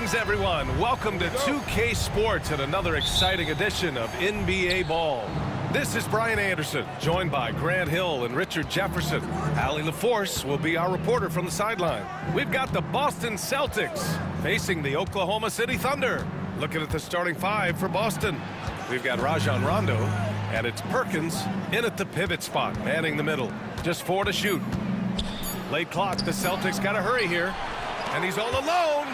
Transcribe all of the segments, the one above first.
Greetings, everyone. Welcome to 2K Sports and another exciting edition of NBA Ball. This is Brian Anderson, joined by Grant Hill and Richard Jefferson. Allie LaForce will be our reporter from the sideline. We've got the Boston Celtics facing the Oklahoma City Thunder. Looking at the starting five for Boston. We've got Rajon Rondo, and it's Perkins in at the pivot spot, manning the middle. Just 4 to shoot. Late clock, the Celtics got to hurry here. And he's all alone.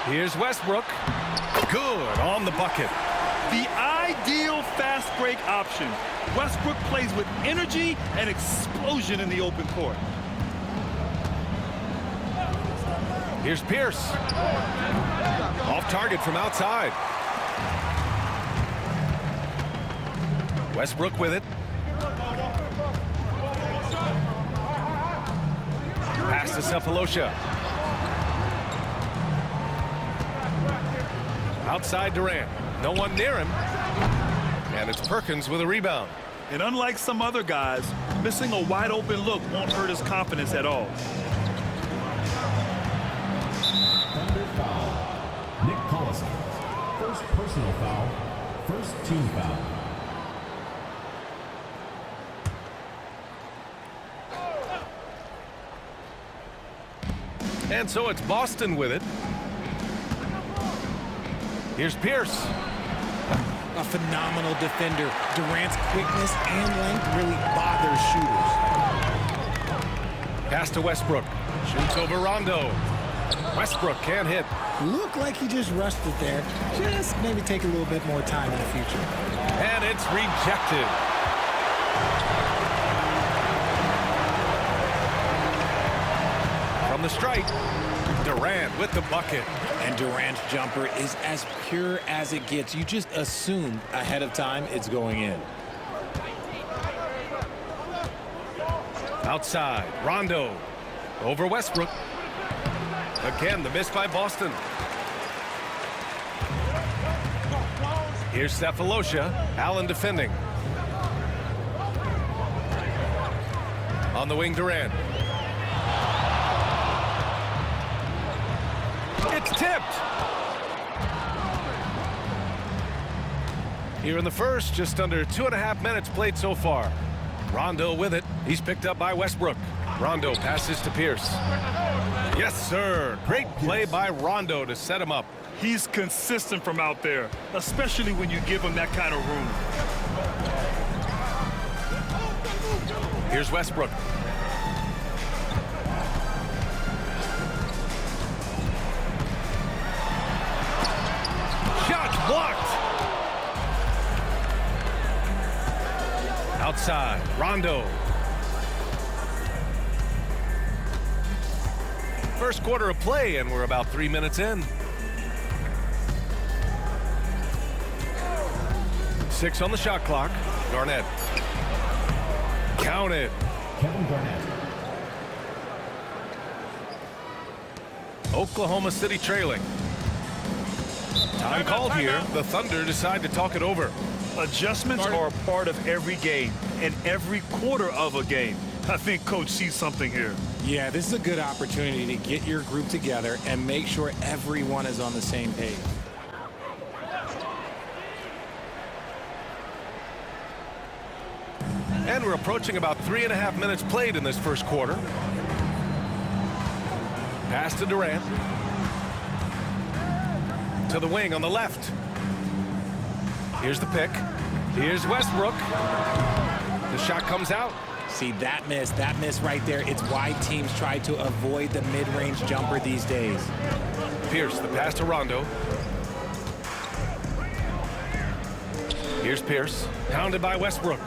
Here's Westbrook. Good on the bucket. The ideal fast break option. Westbrook plays with energy and explosion in the open court. Here's Pierce. Off target from outside. Westbrook with it. Pass to Sefolosha. Outside Durant. No one near him. And it's Perkins with a rebound. And unlike some other guys, missing a wide open look won't hurt his confidence at all. Thunder foul. Nick Collison. First personal foul. First team foul. And so it's Boston with it. Here's Pierce. A phenomenal defender. Durant's quickness and length really bothers shooters. Pass to Westbrook. Shoots over Rondo. Westbrook can't hit. Looked like he just rushed it there. Just maybe take a little bit more time in the future. And it's rejected. From the strike, Durant with the bucket. And Durant's jumper is as pure as it gets. You just assume ahead of time it's going in. Outside, Rondo. Over Westbrook. Again, the miss by Boston. Here's Sefolosha. Allen defending. On the wing, Durant. It's tipped. Here in the first, just under 2.5 minutes played so far. Rondo with it. He's picked up by Westbrook. Rondo passes to Pierce. Yes, sir. Great play by Rondo to set him up. He's consistent from out there, especially when you give him that kind of room. Here's Westbrook. Blocked. Outside, Rondo. First quarter of play, and we're about 3 minutes in. 6 on the shot clock. Garnett. Count it. Kevin Garnett. Oklahoma City trailing. Time called here. The Thunder decide to talk it over. Adjustments are a part of every game and every quarter of a game. I think Coach sees something here. Yeah, this is a good opportunity to get your group together and make sure everyone is on the same page. And we're approaching about 3.5 minutes played in this first quarter. Pass to Durant. To the wing on the left. Here's the pick. Here's Westbrook. The shot comes out. See, that miss right there, it's why teams try to avoid the mid-range jumper these days. Pierce, the pass to Rondo. Here's Pierce, pounded by Westbrook.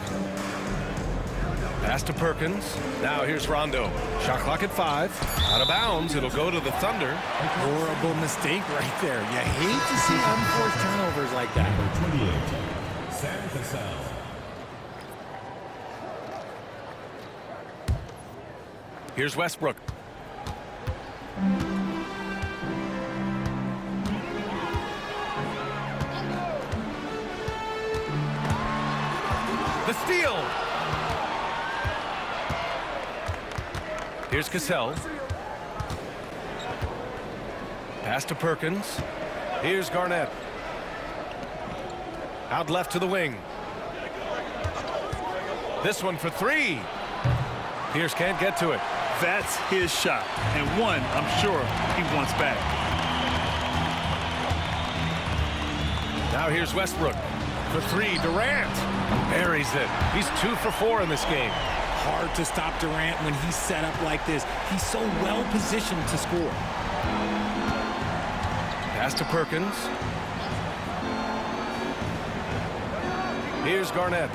Pass to Perkins. Now here's Rondo. Shot clock at 5. Out of bounds. It'll go to the Thunder. Horrible mistake right there. You hate to see unforced turnovers like that. Number 28, Cassell. Here's Westbrook. The steal. Here's Cassell. Pass to Perkins. Here's Garnett. Out left to the wing. This one for three. Pierce can't get to it. That's his shot, and one I'm sure he wants back. Now here's Westbrook. For three, Durant. Buries it. He's 2 for 4 in this game. Hard to stop Durant when he's set up like this. He's so well positioned to score. Pass to Perkins. Here's Garnett.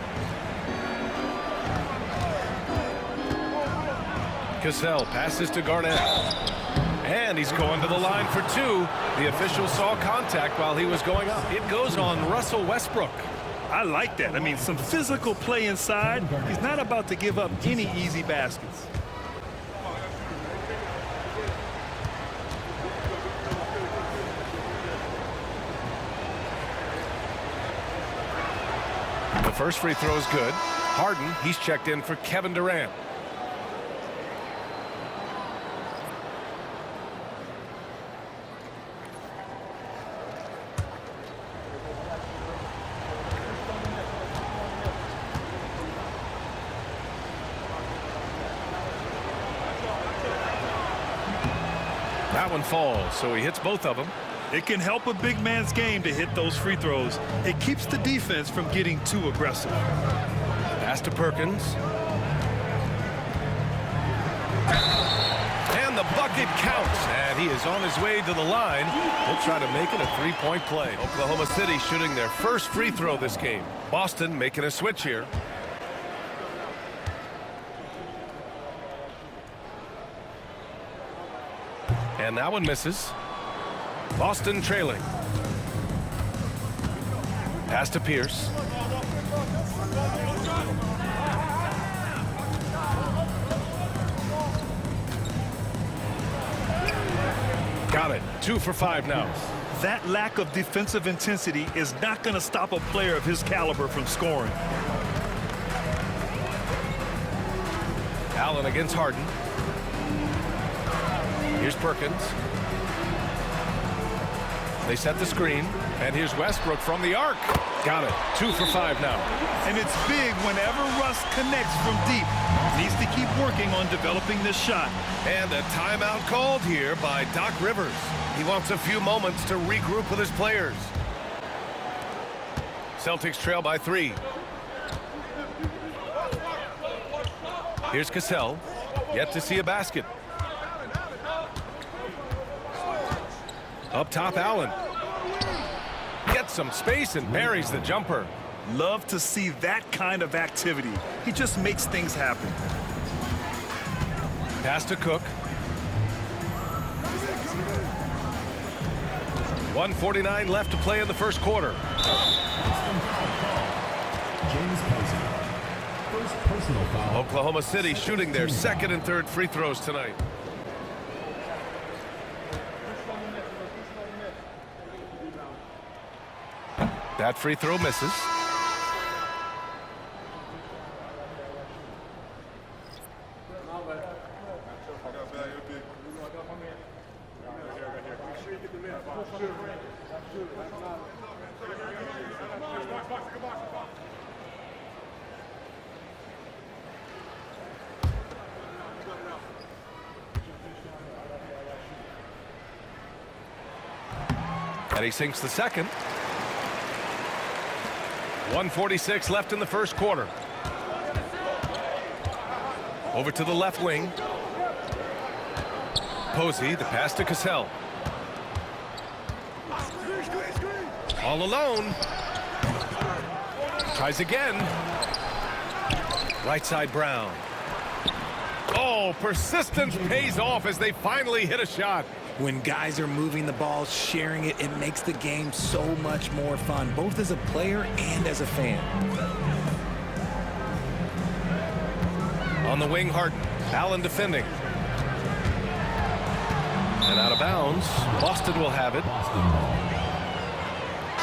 Cassell passes to Garnett. And he's going to the line for 2. The official saw contact while he was going up. It goes on Russell Westbrook. I like that. I mean, some physical play inside. He's not about to give up any easy baskets. The first free throw is good. Harden, he's checked in for Kevin Durant. That one falls, so he hits both of them. It can help a big man's game to hit those free throws. It keeps the defense from getting too aggressive. Pass to Perkins. And the bucket counts. And he is on his way to the line. He'll try to make it a 3-point play. Oklahoma City shooting their first free throw this game. Boston making a switch here. And that one misses. Boston trailing. Pass to Pierce. Got it. 2 for 5 now. That lack of defensive intensity is not going to stop a player of his caliber from scoring. Allen against Harden. Here's Perkins. They set the screen, and here's Westbrook from the arc. Got it. 2 for 5 now. And it's big whenever Russ connects from deep. Needs to keep working on developing this shot. And a timeout called here by Doc Rivers. He wants a few moments to regroup with his players. Celtics trail by 3. Here's Cassell. Yet to see a basket. Up top, Allen. Gets some space and buries the jumper. Love to see that kind of activity. He just makes things happen. Pass to Cook. 1:49 left to play in the first quarter. James Posey. First personal foul. Oklahoma City shooting their second and third free throws tonight. That free throw misses. And he sinks the second. 1:46 left in the first quarter. Over to the left wing. Posey, the pass to Cassell. All alone. Tries again. Right side Brown. Oh, persistence pays off as they finally hit a shot. When guys are moving the ball, sharing it, it makes the game so much more fun, both as a player and as a fan. On the wing, Harden. Allen defending. And out of bounds. Boston will have it.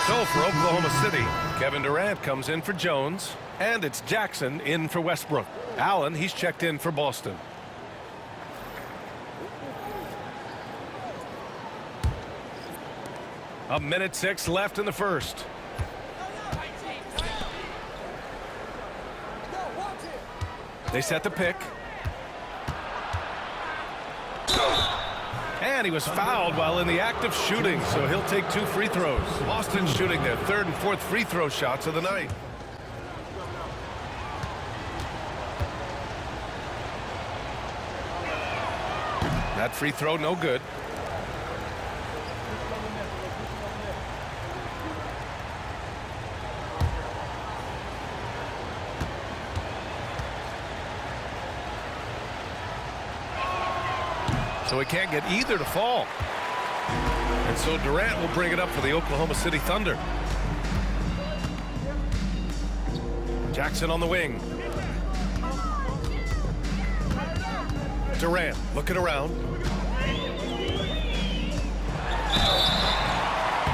So for Oklahoma City, Kevin Durant comes in for Jones. And it's Jackson in for Westbrook. Allen, he's checked in for Boston. 1:06 left in the first. They set the pick. And he was fouled while in the act of shooting, so he'll take 2 free throws. Boston's shooting their 3rd and 4th free throw shots of the night. That free throw no good. So he can't get either to fall. And so Durant will bring it up for the Oklahoma City Thunder. Jackson on the wing. Durant looking around.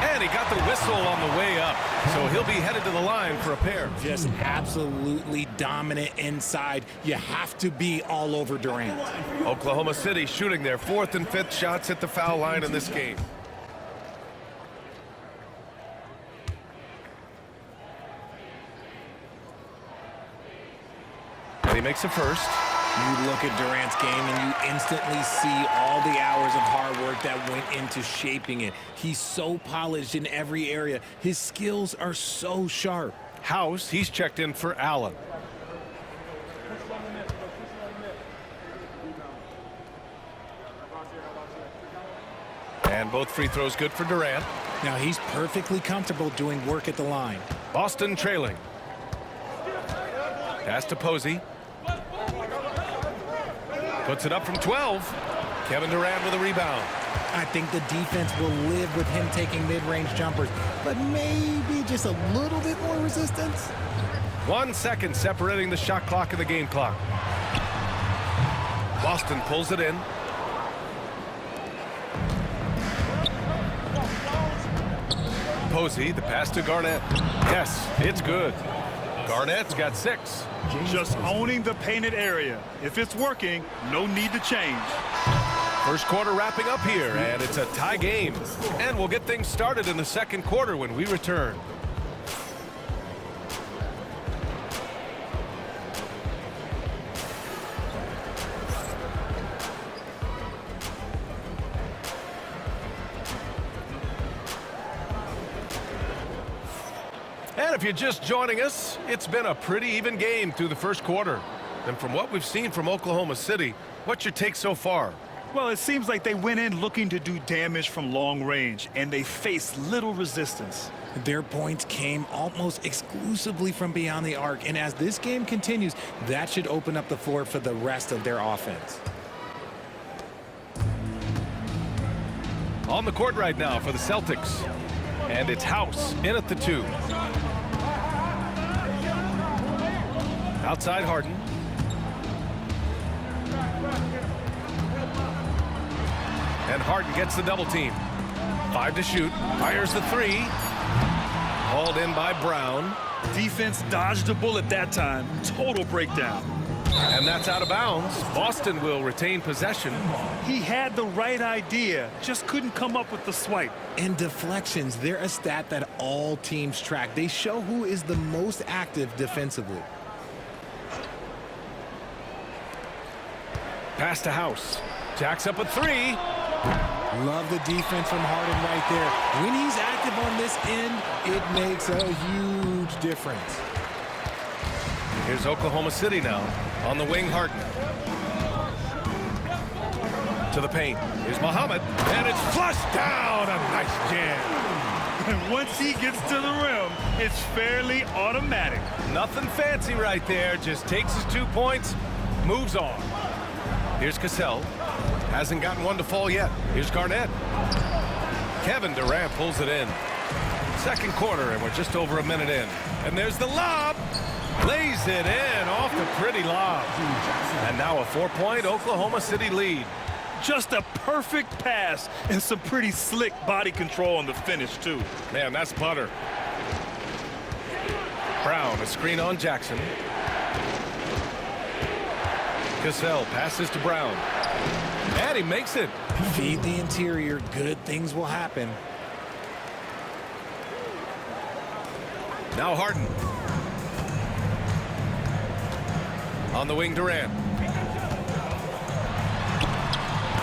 And he got the whistle on the way up. So he'll be headed to the line for a pair. Just absolutely dominant inside. You have to be all over Durant. Oklahoma City shooting their 4th and 5th shots at the foul line in this game. And he makes the first. You look at Durant's game and you instantly see all the hours of hard work that went into shaping it. He's so polished in every area. His skills are so sharp. House, he's checked in for Allen. And both free throws good for Durant. Now he's perfectly comfortable doing work at the line. Boston trailing. Pass to Posey. Puts it up from 12. Kevin Durant with a rebound. I think the defense will live with him taking mid-range jumpers, but maybe just a little bit more resistance. 1 second separating the shot clock and the game clock. Boston pulls it in. Posey, the pass to Garnett. Yes, it's good. Garnett's got 6. Just owning the painted area. If it's working, no need to change. First quarter wrapping up here, and it's a tie game. And we'll get things started in the second quarter when we return. And if you're just joining us, it's been a pretty even game through the first quarter. And from what we've seen from Oklahoma City, what's your take so far? Well, it seems like they went in looking to do damage from long range, and they faced little resistance. Their points came almost exclusively from beyond the arc, and as this game continues, that should open up the floor for the rest of their offense. On the court right now for the Celtics. And it's House in at the 2. Outside Harden. And Harden gets the double team. 5 to shoot. Fires the 3. Hauled in by Brown. Defense dodged a bullet that time. Total breakdown. And that's out of bounds. Boston will retain possession. He had the right idea, just couldn't come up with the swipe. And deflections, they're a stat that all teams track. They show who is the most active defensively. Pass to House. Jacks up a 3. Love the defense from Harden right there. When he's active on this end, it makes a huge difference. Here's Oklahoma City now. On the wing, Harden. To the paint. Here's Mohammed. And it's flushed down. A nice jam. And once he gets to the rim, it's fairly automatic. Nothing fancy right there. Just takes his 2 points, moves on. Here's Cassell. Hasn't gotten one to fall yet. Here's Garnett. Kevin Durant pulls it in. Second quarter, and we're just over a minute in. And there's the lob. Lays it in off the pretty lob. And now a 4-point Oklahoma City lead. Just a perfect pass and some pretty slick body control on the finish, too. Man, that's butter. Brown, a screen on Jackson. Cassell passes to Brown. And he makes it. Feed the interior. Good things will happen. Now Harden. On the wing, Durant.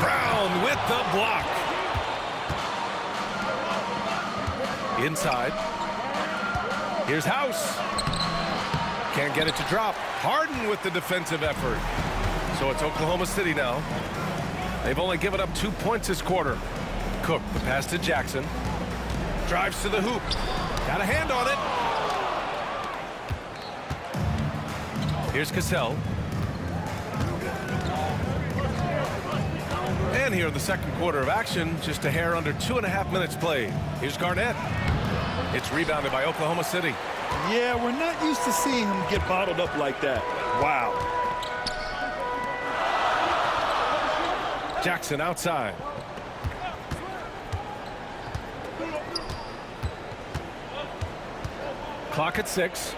Brown with the block. Inside. Here's House. Can't get it to drop. Harden with the defensive effort. So it's Oklahoma City now. They've only given up 2 points this quarter. Cook, the pass to Jackson. Drives to the hoop. Got a hand on it. Here's Cassell. And here in the second quarter of action, just a hair under 2.5 minutes played. Here's Garnett. It's rebounded by Oklahoma City. Yeah, we're not used to seeing him get bottled up like that. Wow. Jackson outside. Clock at 6.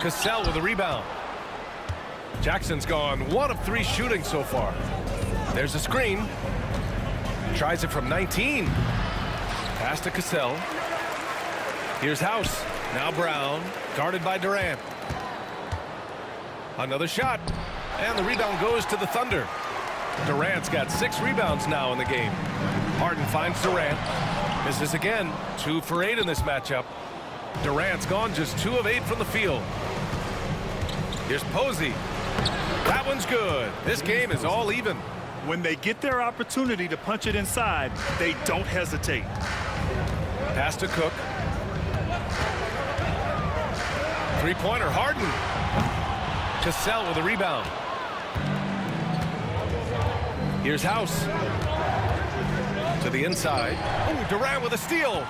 Cassell with a rebound. Jackson's gone 1 of 3 shooting so far. There's a screen. Tries it from 19. Pass to Cassell. Here's House. Now Brown. Guarded by Durant. Another shot. And the rebound goes to the Thunder. Durant's got 6 rebounds now in the game. Harden finds Durant. Misses again. 2 for 8 in this matchup. Durant's gone just 2 of 8 from the field. Here's Posey. That one's good. This game is all even. When they get their opportunity to punch it inside, they don't hesitate. Pass to Cook. Three-pointer, Harden. Cassell with a rebound. Here's House. To the inside. Oh, Durant with a steal.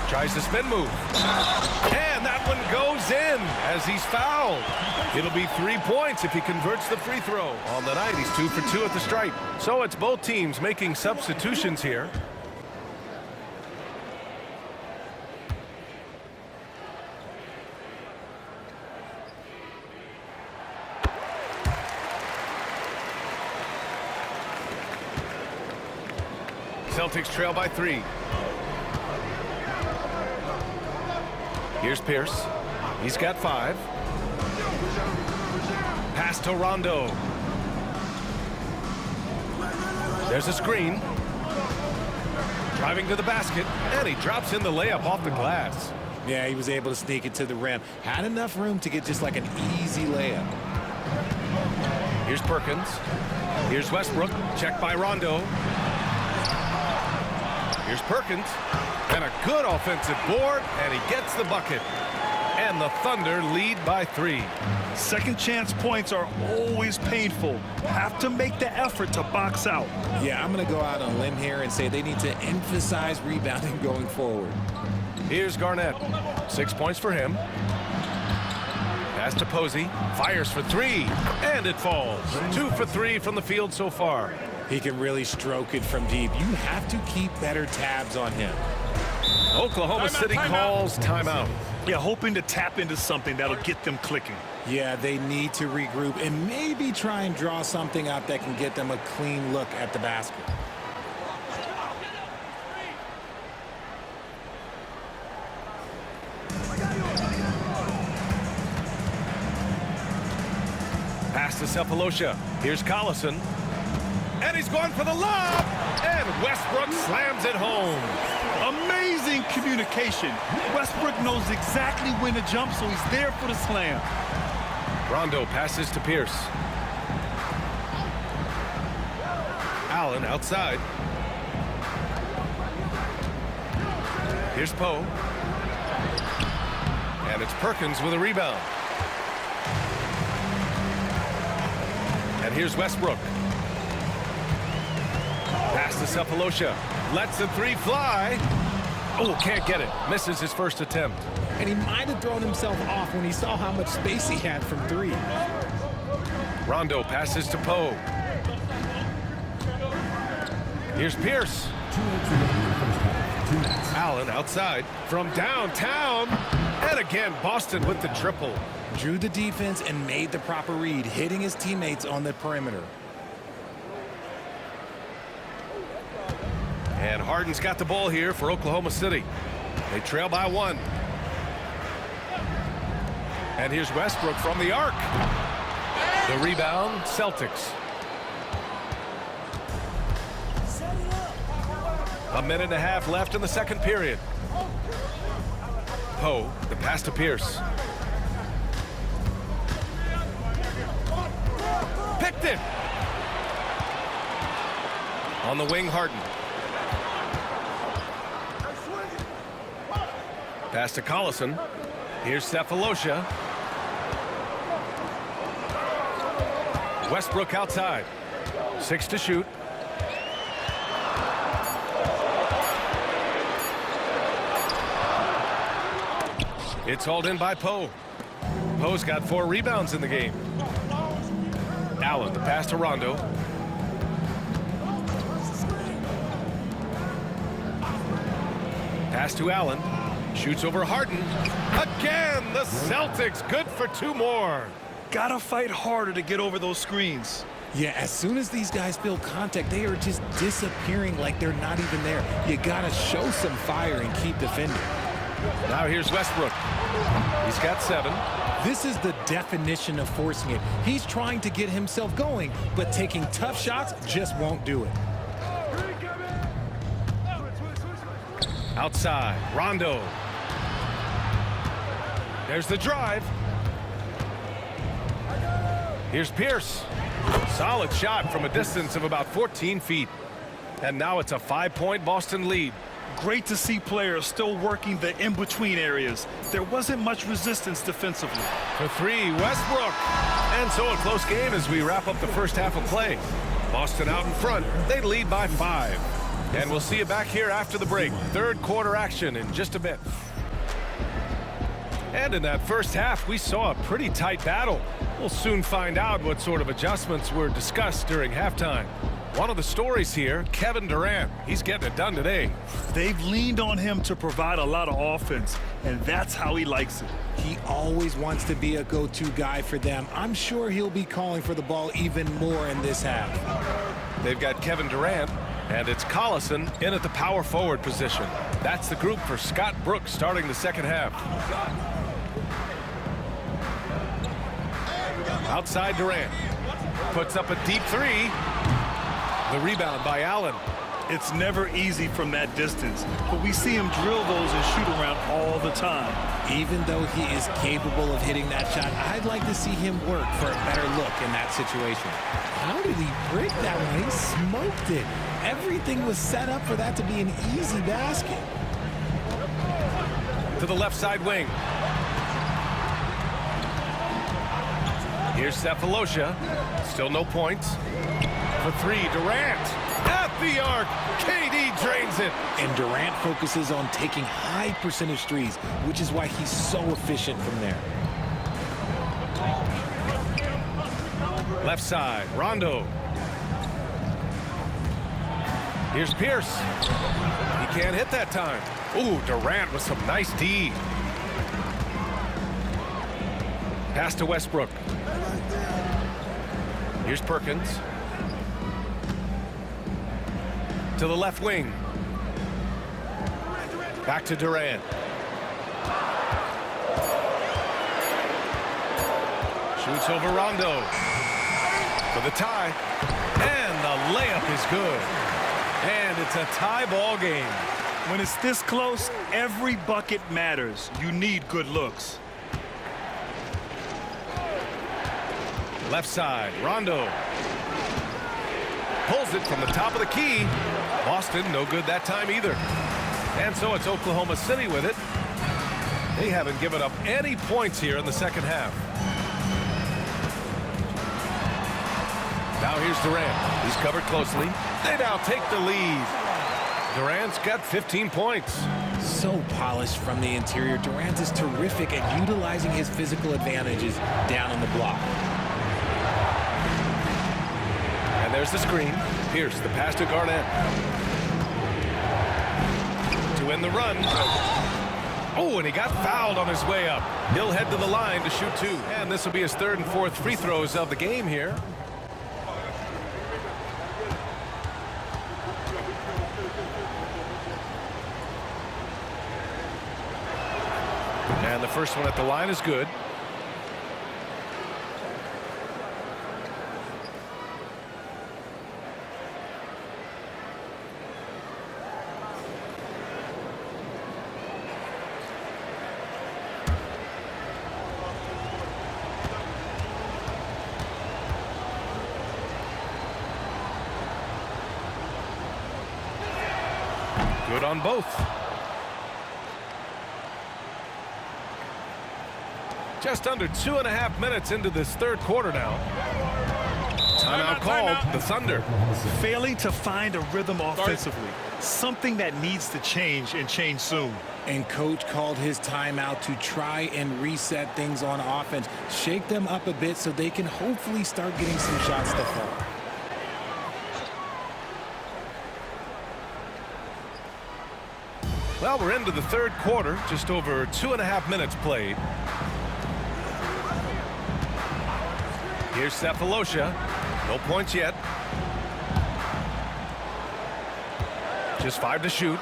Tries the spin move. And that one goes in as he's fouled. It'll be 3 points if he converts the free throw. On the night, he's 2 for 2 at the stripe. So it's both teams making substitutions here. Celtics trail by 3. Here's Pierce. He's got 5. Pass to Rondo. There's a screen. Driving to the basket, and he drops in the layup off the glass. Yeah, he was able to sneak it to the rim. Had enough room to get just like an easy layup. Here's Perkins. Here's Westbrook. Checked by Rondo. Here's Perkins. And a good offensive board, and he gets the bucket. And the Thunder lead by 3. Second chance points are always painful. Have to make the effort to box out. Yeah, I'm going to go out on a limb here and say they need to emphasize rebounding going forward. Here's Garnett. 6 points for him. Pass to Posey. Fires for 3. And it falls. 2 for 3 from the field so far. He can really stroke it from deep. You have to keep better tabs on him. Oklahoma City calls timeout. Yeah, hoping to tap into something that'll get them clicking. Yeah, they need to regroup and maybe try and draw something up that can get them a clean look at the basket. Pass to Sefolosha. Here's Collison. And he's going for the lob. And Westbrook slams it home. Amazing communication. Westbrook knows exactly when to jump, so he's there for the slam. Rondo passes to Pierce. Allen outside. Here's Powe. And it's Perkins with a rebound. And here's Westbrook. Pass to Sefolosha. Lets the 3 fly. Oh, can't get it. Misses his first attempt. And he might have thrown himself off when he saw how much space he had from 3. Rondo passes to Powe. Here's Pierce. 2:02 left in the first half. 2 minutes. Allen outside from downtown. And again, Boston with the triple. Drew the defense and made the proper read, hitting his teammates on the perimeter. And Harden's got the ball here for Oklahoma City. They trail by 1. And here's Westbrook from the arc. The rebound, Celtics. A minute and a half left in the second period. Powe, the pass to Pierce. Picked it. On the wing, Harden. Pass to Collison. Here's Sefolosha. Westbrook outside. 6 to shoot. It's hauled in by Powe. Powe's got 4 rebounds in the game. Allen, the pass to Rondo. Pass to Allen. Shoots over Harden. Again, the Celtics good for 2 more. Gotta fight harder to get over those screens. Yeah, as soon as these guys feel contact, they are just disappearing like they're not even there. You gotta show some fire and keep defending. Now here's Westbrook. He's got 7. This is the definition of forcing it. He's trying to get himself going, but taking tough shots just won't do it. Outside, Rondo. There's the drive. Here's Pierce. Solid shot from a distance of about 14 feet. And now it's a 5-point Boston lead. Great to see players still working the in-between areas. There wasn't much resistance defensively. For 3, Westbrook. And so a close game as we wrap up the first half of play. Boston out in front. They lead by 5. And we'll see you back here after the break. Third quarter action in just a bit. And in that first half, we saw a pretty tight battle. We'll soon find out what sort of adjustments were discussed during halftime. One of the stories here, Kevin Durant. He's getting it done today. They've leaned on him to provide a lot of offense, and that's how he likes it. He always wants to be a go-to guy for them. I'm sure he'll be calling for the ball even more in this half. They've got Kevin Durant, and it's Collison in at the power forward position. That's the group for Scott Brooks starting the second half. Outside Durant. Puts up a deep 3. The rebound by Allen. It's never easy from that distance, but we see him drill those and shoot around all the time. Even though he is capable of hitting that shot, I'd like to see him work for a better look in that situation. How did he break that one? He smoked it. Everything was set up for that to be an easy basket. To the left side wing. Here's Sefolosha. Still no points. For 3, Durant. At the arc. KD drains it. And Durant focuses on taking high percentage threes, which is why he's so efficient from there. Left side, Rondo. Here's Pierce. He can't hit that time. Ooh, Durant with some nice D. Pass to Westbrook. Here's Perkins. To the left wing. Back to Durant. Shoots over Rondo. For the tie. And the layup is good. And it's a tie ball game. When it's this close, every bucket matters. You need good looks. Left side, Rondo. Pulls it from the top of the key. Boston, no good that time either. And so it's Oklahoma City with it. They haven't given up any points here in the second half. Now here's Durant. He's covered closely. They now take the lead. Durant's got 15 points. So polished from the interior. Durant is terrific at utilizing his physical advantages down on the block. And there's the screen. Pierce, the pass to Garnett. To in the run. Oh, and he got fouled on his way up. He'll head to the line to shoot 2. And this will be his 3rd and 4th free throws of the game here. And the first one at the line is good. Good on both. Just under 2.5 minutes into this 3rd quarter now. Timeout called. The Thunder Failing to find a rhythm offensively. Something that needs to change and change soon. And coach called his timeout to try and reset things on offense. Shake them up a bit so they can hopefully start getting some shots to fall. Well, we're into the 3rd quarter. Just over 2.5 minutes played. Here's Sefolosha. No points yet. Just 5 to shoot.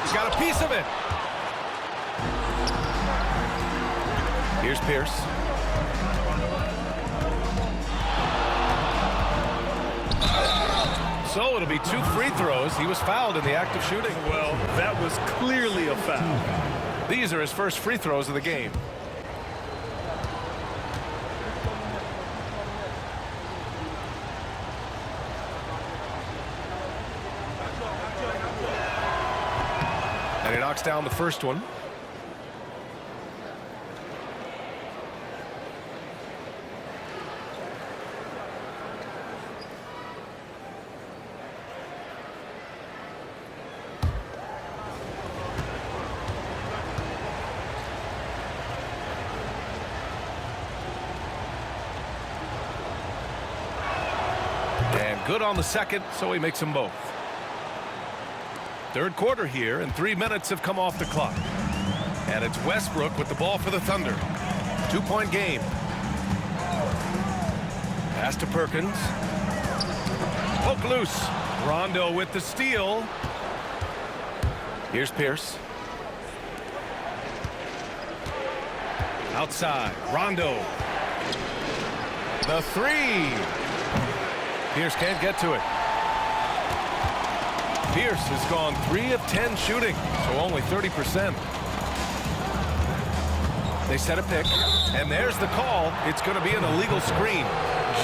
He's got a piece of it. Here's Pierce. So it'll be 2 free throws. He was fouled in the act of shooting. Well, that was clearly a foul. These are his first free throws of the game. And he knocks down the first one. Good on the second, so he makes them both. 3rd quarter here, and 3 minutes have come off the clock. And it's Westbrook with the ball for the Thunder. 2-point game. Pass to Perkins. Poke loose. Rondo with the steal. Here's Pierce. Outside. Rondo. The 3. Pierce can't get to it. Pierce has gone 3 of 10 shooting, so only 30%. They set a pick, and there's the call. It's going to be an illegal screen.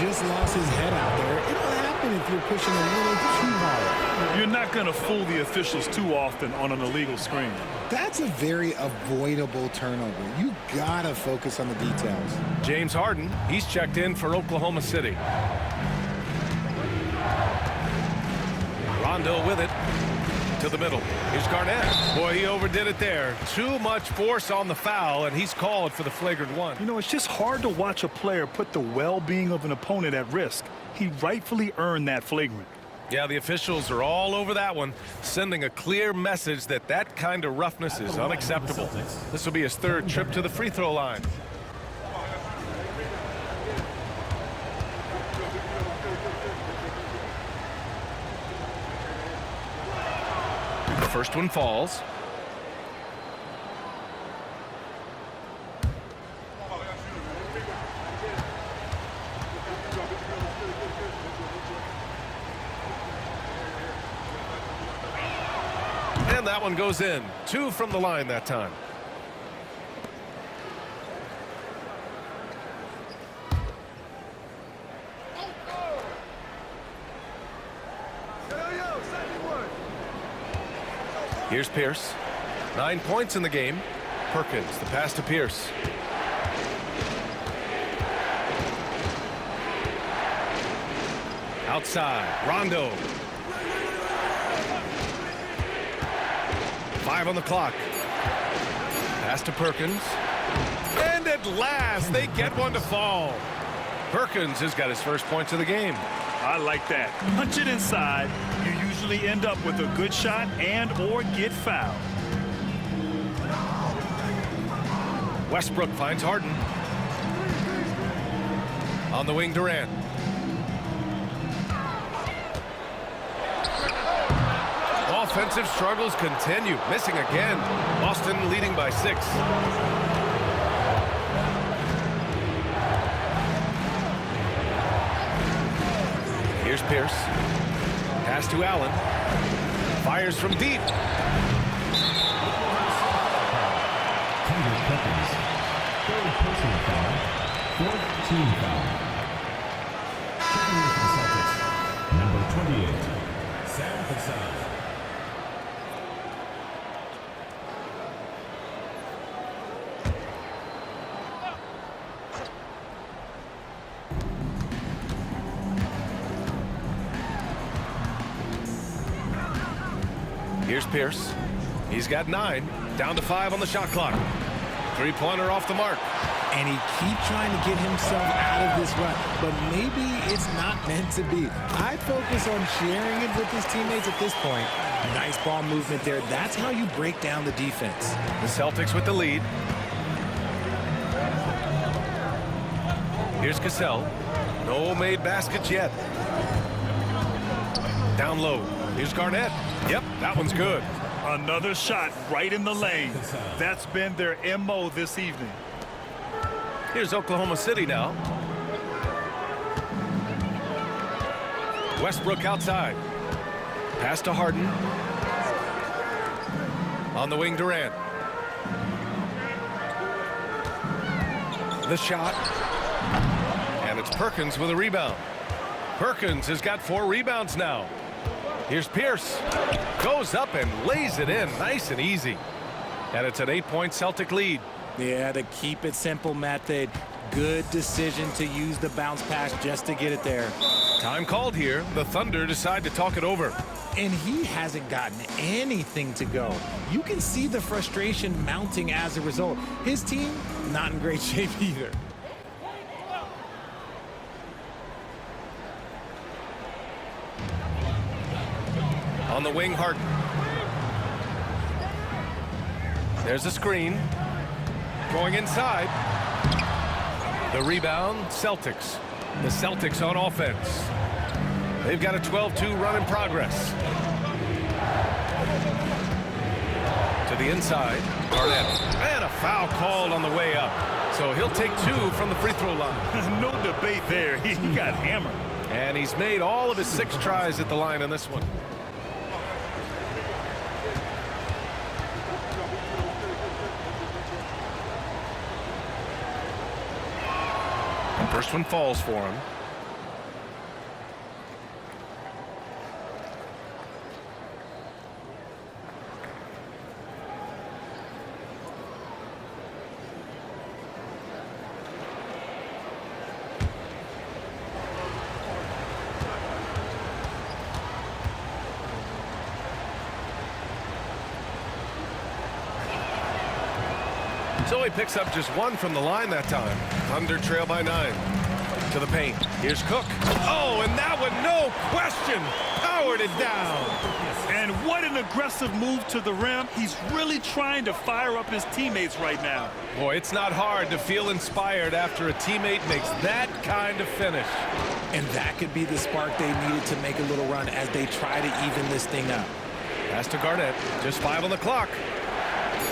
Just lost his head out there. It'll happen if you're pushing a little too hard. You're not going to fool the officials too often on an illegal screen. That's a very avoidable turnover. You gotta focus on the details. James Harden, he's checked in for Oklahoma City. Rondo with it to the middle. Here's Garnett. Boy, he overdid it there. Too much force on the foul, and he's called for the flagrant one. You know, it's just hard to watch a player put the well-being of an opponent at risk. He rightfully earned that flagrant. Yeah, the officials are all over that one, sending a clear message that that kind of roughness is unacceptable. This will be his 3rd trip to the free throw line. The first one falls. And that one goes in. 2 from the line that time. Here's Pierce. 9 points in the game. Perkins, the pass to Pierce. Outside, Rondo. 5 on the clock. Pass to Perkins. And at last, they get one to fall. Perkins has got his first points of the game. I like that. Punch it inside. You usually end up with a good shot and or get fouled. Westbrook finds Harden. On the wing, Durant. Offensive struggles continue. Missing again. Boston leading by 6. Here's Pierce. Pass to Allen. Fires from deep. Kendrick Perkins. Third personal foul. Fourth team foul. Checking in for the Celtics. Number 28. Cassell. Here's Pierce. He's got 9. Down to 5 on the shot clock. 3-pointer off the mark. And he keeps trying to get himself out of this run, but maybe it's not meant to be. I'd focus on sharing it with his teammates at this point. Nice ball movement there. That's how you break down the defense. The Celtics with the lead. Here's Cassell. No made baskets yet. Down low. Here's Garnett. Yep, that one's good. Another shot right in the lane. That's been their MO this evening. Here's Oklahoma City now. Westbrook outside. Pass to Harden. On the wing, Durant. The shot. And it's Perkins with a rebound. Perkins has got 4 rebounds now. Here's Pierce. Goes up and lays it in. Nice and easy. And it's an 8-point Celtic lead. Yeah, the keep it simple method. Good decision to use the bounce pass just to get it there. Time called here. The Thunder decide to talk it over. And he hasn't gotten anything to go. You can see the frustration mounting as a result. His team, not in great shape either. On the wing, Harden. There's a screen. Going inside. The rebound, Celtics. The Celtics on offense. They've got a 12-2 run in progress. To the inside, Garnett. And a foul called on the way up. So he'll take 2 from the free throw line. No debate there. He got hammered. And he's made all of his 6 tries at the line in this one. First one falls for him. So he picks up just 1 from the line that time. Thunder trail by 9. To the paint. Here's Cook. Oh, and that one, no question, powered it down. And what an aggressive move to the rim. He's really trying to fire up his teammates right now. Boy, it's not hard to feel inspired after a teammate makes that kind of finish. And that could be the spark they needed to make a little run as they try to even this thing up. Pass to Garnett. Just 5 on the clock.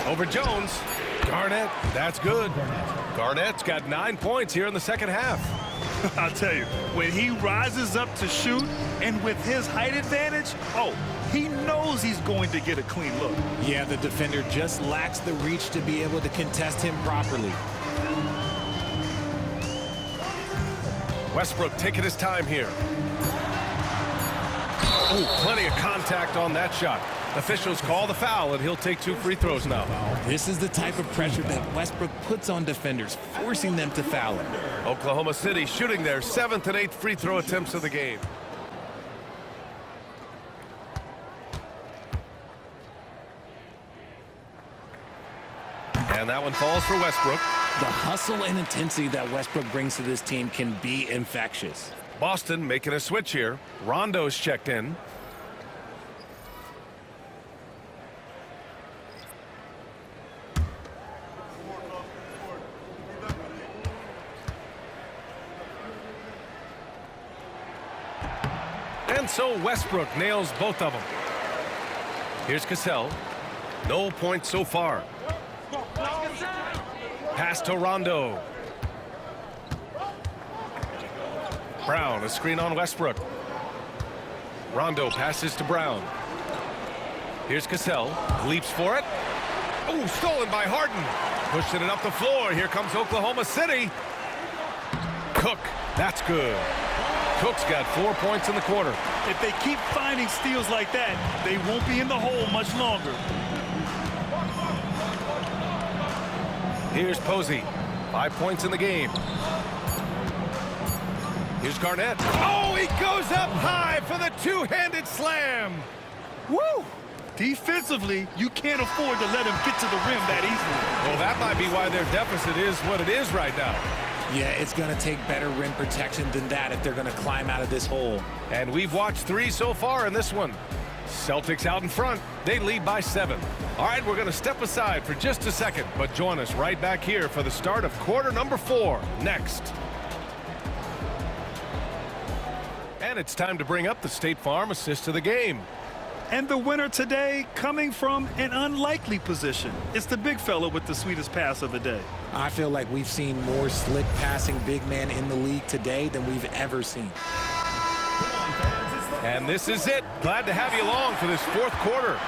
Over Jones. Garnett, that's good. Garnett's got 9 points here in the second half. I'll tell you, when he rises up to shoot, and with his height advantage, oh, he knows he's going to get a clean look. Yeah, the defender just lacks the reach to be able to contest him properly. Westbrook taking his time here. Oh, plenty of contact on that shot. Officials call the foul, and he'll take 2 free throws now. This is the type of pressure that Westbrook puts on defenders, forcing them to foul him. Oklahoma City shooting their 7th and 8th free throw attempts of the game. And that one falls for Westbrook. The hustle and intensity that Westbrook brings to this team can be infectious. Boston making a switch here. Rondo's checked in. And so Westbrook nails both of them. Here's Cassell. No points so far. Pass to Rondo. Brown, a screen on Westbrook. Rondo passes to Brown. Here's Cassell. Leaps for it. Oh, stolen by Harden. Pushing it up the floor. Here comes Oklahoma City. Cook. That's good. Cook's got 4 points in the quarter. If they keep finding steals like that, they won't be in the hole much longer. Here's Posey. 5 points in the game. Here's Garnett. Oh, he goes up high for the two-handed slam. Woo! Defensively, you can't afford to let him get to the rim that easily. Well, that might be why their deficit is what it is right now. Yeah, it's going to take better rim protection than that if they're going to climb out of this hole. And we've watched 3 so far in this one. Celtics out in front. They lead by 7. All right, we're going to step aside for just a second, but join us right back here for the start of quarter number 4 next. And it's time to bring up the State Farm assist of the game. And the winner today coming from an unlikely position. It's the big fella with the sweetest pass of the day. I feel like we've seen more slick passing big men in the league today than we've ever seen. And this is it. Glad to have you along for this 4th quarter.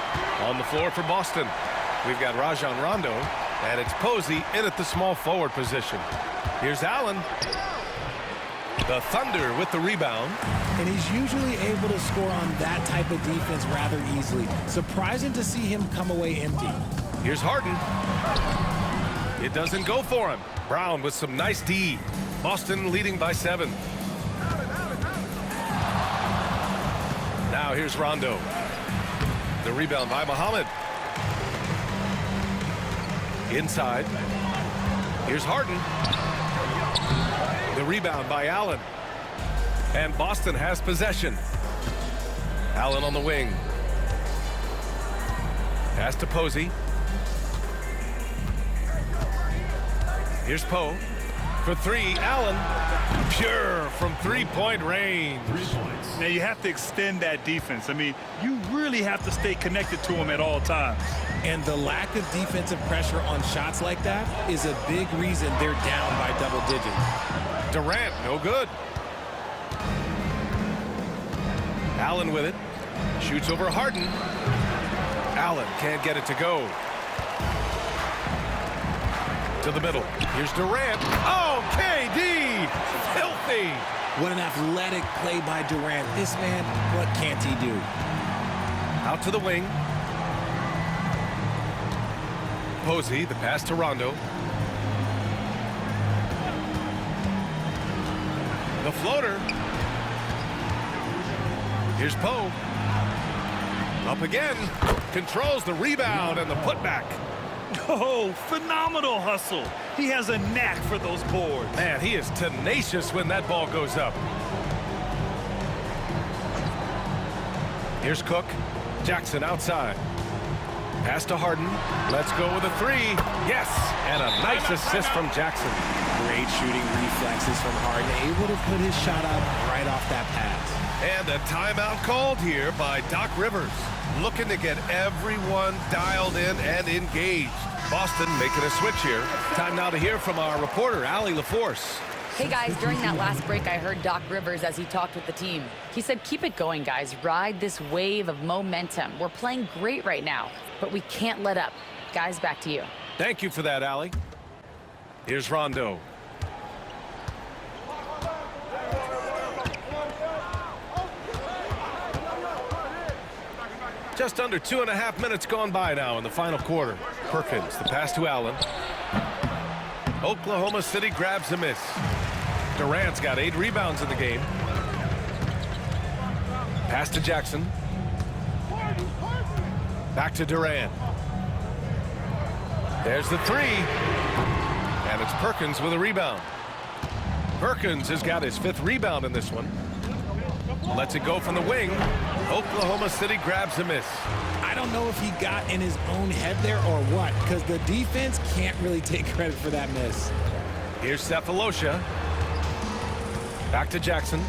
On the floor for Boston, we've got Rajon Rondo, and it's Posey in at the small forward position. Here's Allen. The Thunder with the rebound. And he's usually able to score on that type of defense rather easily. Surprising to see him come away empty. Here's Harden. It doesn't go for him. Brown with some nice D. Boston leading by 7. Now here's Rondo. The rebound by Mohammed. Inside. Here's Harden. The rebound by Allen. And Boston has possession. Allen on the wing. Pass to Posey. Here's Powe. For 3, Allen. Pure from 3-point range. 3 points. Now you have to extend that defense. I mean, you really have to stay connected to him at all times. And the lack of defensive pressure on shots like that is a big reason they're down by double digits. Durant, no good. Allen with it. Shoots over Harden. Allen can't get it to go. To the middle. Here's Durant. Oh, KD! Filthy! What an athletic play by Durant. This man, what can't he do? Out to the wing. Posey, the pass to Rondo. The floater. Here's Powe. Up again. Controls the rebound and the putback. Oh, phenomenal hustle. He has a knack for those boards. Man, he is tenacious when that ball goes up. Here's Cook. Jackson outside. Pass to Harden. Let's go with a 3. Yes, and a nice assist from Jackson. Great shooting reflexes from Harden, able to put his shot up right off that pass. And a timeout called here by Doc Rivers. Looking to get everyone dialed in and engaged. Boston making a switch here. Time now to hear from our reporter, Allie LaForce. Hey guys, during that last break, I heard Doc Rivers as he talked with the team. He said, keep it going, guys. Ride this wave of momentum. We're playing great right now, but we can't let up. Guys, back to you. Thank you for that, Allie. Here's Rondo. Just under 2.5 minutes gone by now in the final quarter. Perkins, the pass to Allen. Oklahoma City grabs a miss. Durant's got 8 rebounds in the game. Pass to Jackson. Back to Durant. There's the 3. And it's Perkins with a rebound. Perkins has got his 5th rebound in this one. Lets it go from the wing. Oklahoma City grabs a miss. I don't know if he got in his own head there or what, because the defense can't really take credit for that miss. Here's Sefolosha. Back to Jackson.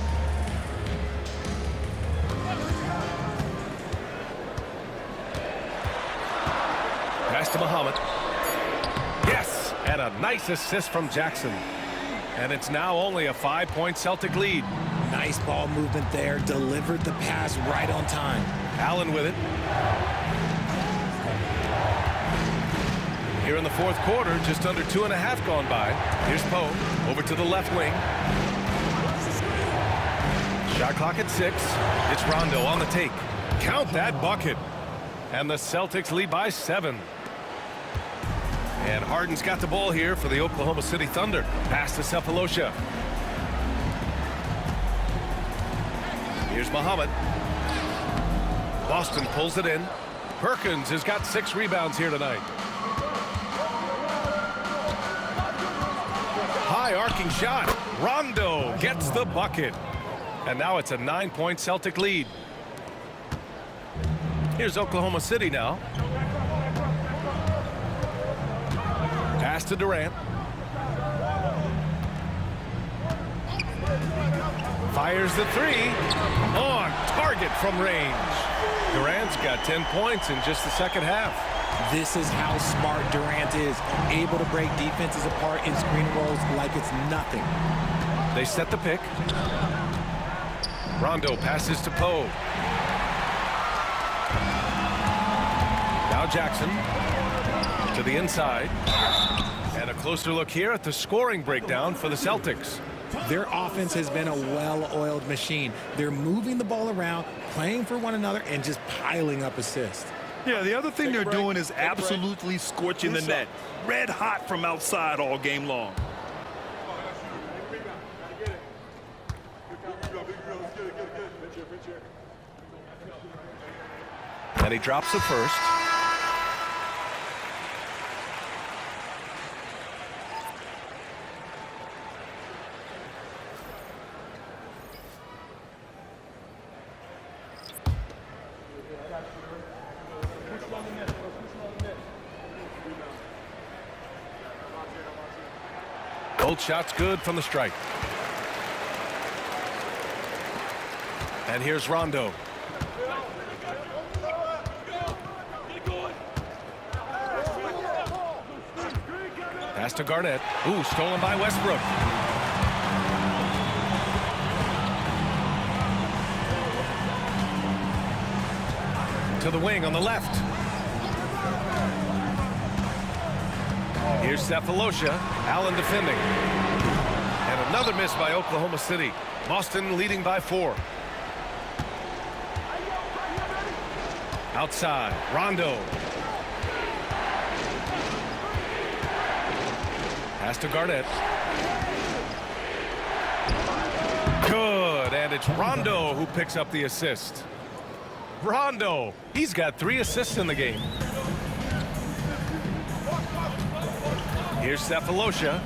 to Mohammed. Yes, and a nice assist from Jackson. And it's now only a 5-point Celtic lead. Nice ball movement there. Delivered the pass right on time. Allen with it. Here in the fourth quarter, just under 2.5 gone by. Here's Powe over to the left wing. Shot clock at 6. It's Rondo on the take. Count that bucket. And the Celtics lead by 7. And Harden's got the ball here for the Oklahoma City Thunder. Pass to Sefolosha. Here's Mohammed. Boston pulls it in. Perkins has got 6 rebounds here tonight. High arcing shot. Rondo gets the bucket. And now it's a 9-point Celtic lead. Here's Oklahoma City now. Pass to Durant. Fires the 3. On target from range. Durant's got 10 points in just the second half. This is how smart Durant is. Able to break defenses apart in screen rolls like it's nothing. They set the pick. Rondo passes to Powe. Now Jackson to the inside. And a closer look here at the scoring breakdown for the Celtics. Their offense has been a well-oiled machine. They're moving the ball around, playing for one another, and just piling up assists. Yeah, the other thing they're doing is absolutely scorching the net. Red hot from outside all game long. And he drops it first. Both shots good from the stripe. And here's Rondo. Pass to Garnett. Ooh, stolen by Westbrook. To the wing on the left. Here's Sefolosha. Allen defending. And another miss by Oklahoma City. Boston leading by 4. Outside, Rondo. Pass to Garnett. Good, and it's Rondo who picks up the assist. Rondo, he's got 3 assists in the game. Here's Sefolosha.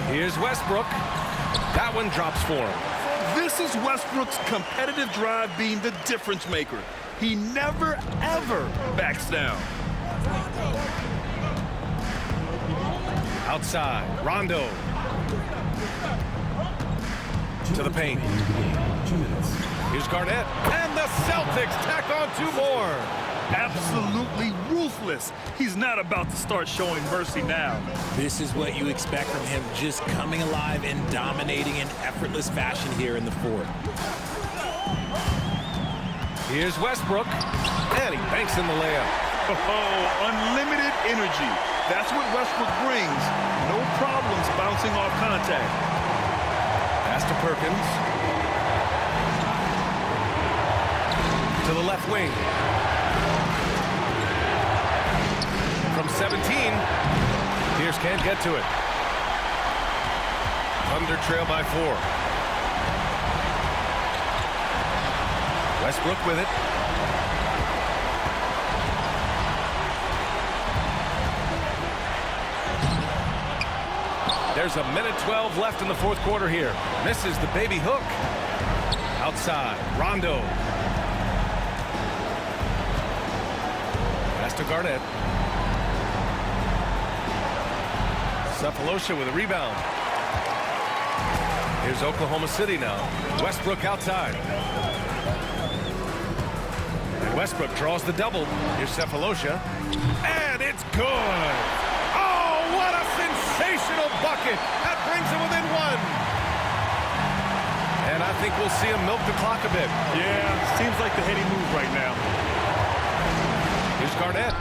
Here's Westbrook. That one drops for him. This is Westbrook's competitive drive being the difference maker. He never, ever backs down. Outside, Rondo. To the paint. Here's Garnett. And the Celtics tack on 2 more. Absolutely ruthless. He's not about to start showing mercy now. This is what you expect from him, just coming alive and dominating in effortless fashion here in the fourth. Here's Westbrook, and he banks in the layup. Oh, unlimited energy. That's what Westbrook brings. No problems bouncing off contact. Pass to Perkins. To the left wing. From 17, Pierce can't get to it. Thunder trail by 4. Westbrook with it. There's 1:12 left in the fourth quarter here. Misses the baby hook. Outside, Rondo. Pass to Garnett. Sefolosha with a rebound. Here's Oklahoma City now. Westbrook outside. And Westbrook draws the double. Here's Sefolosha. And it's good. Oh, what a sensational bucket. That brings him within one. And I think we'll see him milk the clock a bit. Yeah, seems like the heady move right now. Here's Garnett.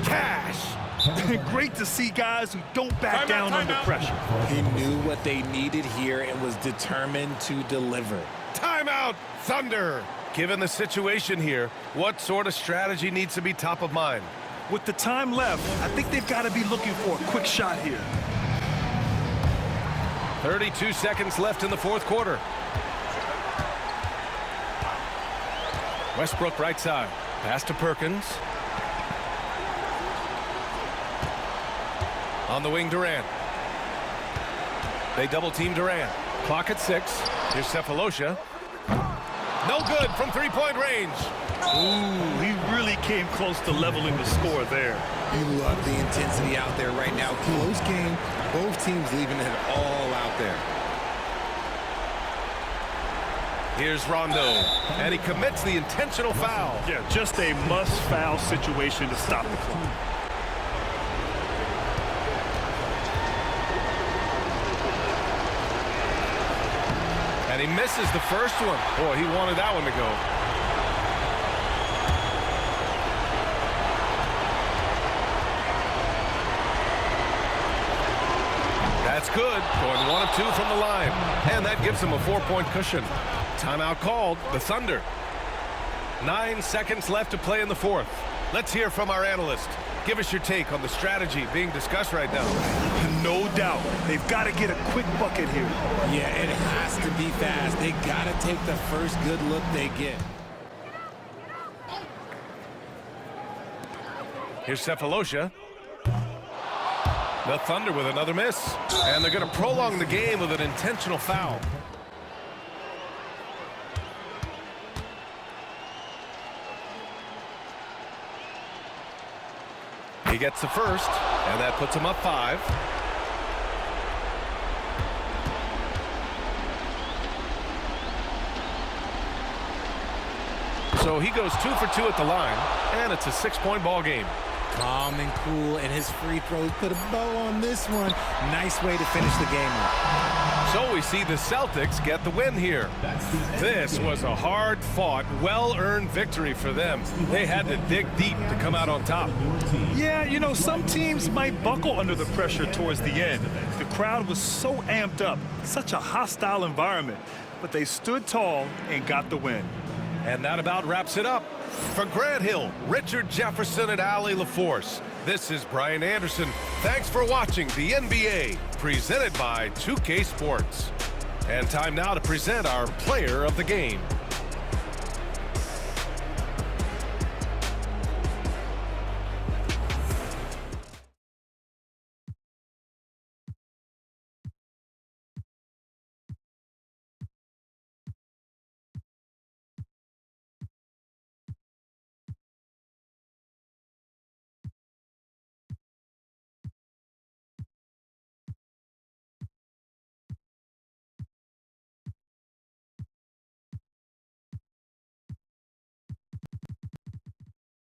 Cash. Great to see guys who don't back down under pressure. He knew what they needed here and was determined to deliver. Timeout, Thunder. Given the situation here, what sort of strategy needs to be top of mind? With the time left, I think they've got to be looking for a quick shot here. 32 seconds left in the fourth quarter. Westbrook right side. Pass to Perkins. On the wing, Durant. They double team Durant. Clock at 6. Here's Sefolosha. No good from three-point range. Ooh, he really came close to leveling the score there. You love the intensity out there right now. Close game. Both teams leaving it all out there. Here's Rondo, and he commits the intentional foul. Yeah, just a must-foul situation to stop the clock. And he misses the first one. Boy, he wanted that one to go. That's good. Going 1 of 2 from the line. And that gives him a 4-point cushion. Timeout called. The Thunder. 9 seconds left to play in the fourth. Let's hear from our analyst. Give us your take on the strategy being discussed right now. No doubt. They've got to get a quick bucket here. Yeah, it has to be fast. They got to take the first good look they get. Here's Sefolosha. The Thunder with another miss. And they're going to prolong the game with an intentional foul. He gets the first, and that puts him up 5. So he goes 2 for 2 at the line, and it's a 6-point ball game. Calm and cool, and his free throws put a bow on this one. Nice way to finish the game up. So we see the Celtics get the win here. This was a hard-fought, well-earned victory for them. They had to dig deep to come out on top. Yeah, you know, some teams might buckle under the pressure towards the end. The crowd was so amped up, such a hostile environment, but they stood tall and got the win. And that about wraps it up. For Grant Hill, Richard Jefferson, and Allie LaForce, this is Brian Anderson. Thanks for watching the NBA, presented by 2K Sports. And time now to present our player of the game.